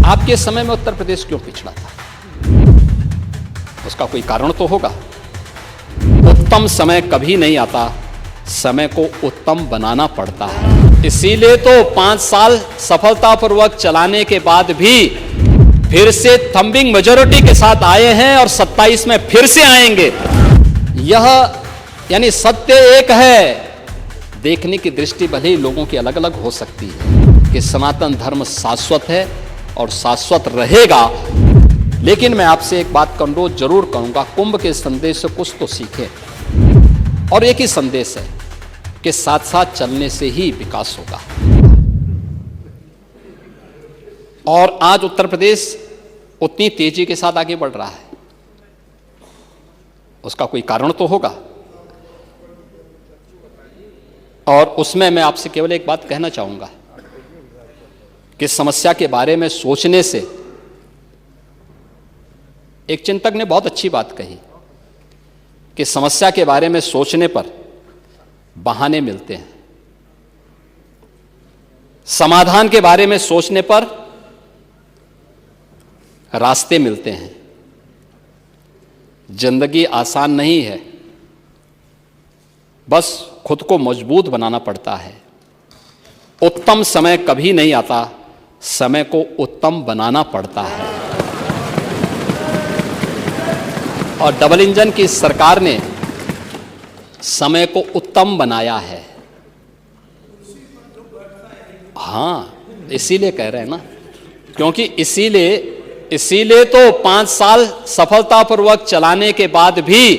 आपके समय में उत्तर प्रदेश क्यों पिछड़ा था? उसका कोई कारण तो होगा। उत्तम समय कभी नहीं आता, समय को उत्तम बनाना पड़ता है। इसीलिए तो 5 साल सफलतापूर्वक चलाने के बाद भी फिर से थंबिंग मेजॉरिटी के साथ आए हैं और 27 में फिर से आएंगे। यह यानी सत्य एक है, देखने की दृष्टि भले ही लोगों की अलग अलग हो सकती है कि सनातन धर्म शाश्वत है और शाश्वत रहेगा। लेकिन मैं आपसे एक बात का अनुरोध जरूर करूंगा, कुंभ के संदेश से कुछ तो सीखें। और एक ही संदेश है कि साथ साथ चलने से ही विकास होगा। और आज उत्तर प्रदेश उतनी तेजी के साथ आगे बढ़ रहा है, उसका कोई कारण तो होगा। और उसमें मैं आपसे केवल एक बात कहना चाहूंगा कि समस्या के बारे में सोचने से, एक चिंतक ने बहुत अच्छी बात कही कि समस्या के बारे में सोचने पर बहाने मिलते हैं, समाधान के बारे में सोचने पर रास्ते मिलते हैं। जिंदगी आसान नहीं है, बस खुद को मजबूत बनाना पड़ता है। उत्तम समय कभी नहीं आता, समय को उत्तम बनाना पड़ता है। और डबल इंजन की सरकार ने समय को उत्तम बनाया है। हां, इसीलिए कह रहे हैं ना, क्योंकि इसीलिए तो 5 साल सफलतापूर्वक चलाने के बाद भी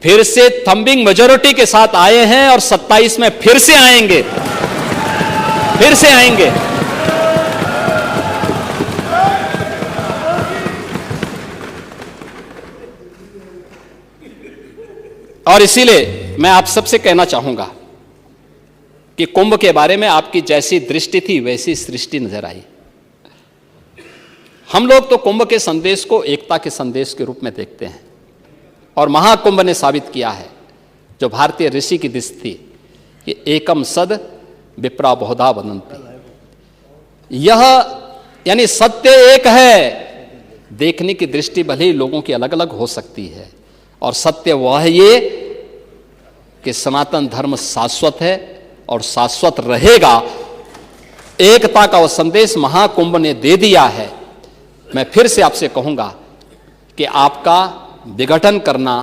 फिर से थंबिंग मेजॉरिटी के साथ आए हैं और 27 में फिर से आएंगे, फिर से आएंगे। और इसीलिए मैं आप सबसे कहना चाहूंगा कि कुंभ के बारे में आपकी जैसी दृष्टि थी वैसी सृष्टि नजर आई। हम लोग तो कुंभ के संदेश को एकता के संदेश के रूप में देखते हैं, और महाकुंभ ने साबित किया है जो भारतीय ऋषि की दृष्टि थी कि एकम सद विप्रा बहुधा वदन्ति। यह यानी सत्य एक है, देखने की दृष्टि भले ही लोगों की अलग अलग हो सकती है, और सत्य वह है ये कि सनातन धर्म शाश्वत है और शाश्वत रहेगा। एकता का वह संदेश महाकुंभ ने दे दिया है। मैं फिर से आपसे कहूंगा कि आपका विघटन करना,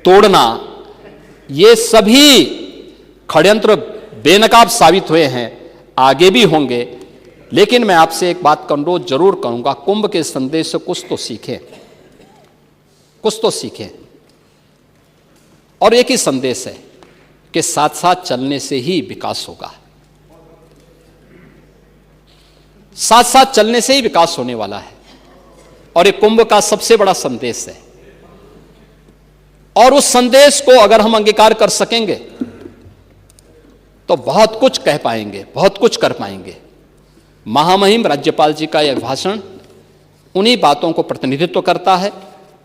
तोड़ना, ये सभी षड्यंत्र बेनकाब साबित हुए हैं, आगे भी होंगे। लेकिन मैं आपसे एक बात का अनुरोध जरूर करूंगा, कुंभ के संदेश से कुछ तो सीखें, कुछ तो सीखें। और एक ही संदेश है कि साथ साथ चलने से ही विकास होगा, साथ साथ चलने से ही विकास होने वाला है। और ये कुंभ का सबसे बड़ा संदेश है, और उस संदेश को अगर हम अंगीकार कर सकेंगे तो बहुत कुछ कह पाएंगे, बहुत कुछ कर पाएंगे। महामहिम राज्यपाल जी का यह भाषण उन्हीं बातों को प्रतिनिधित्व करता है।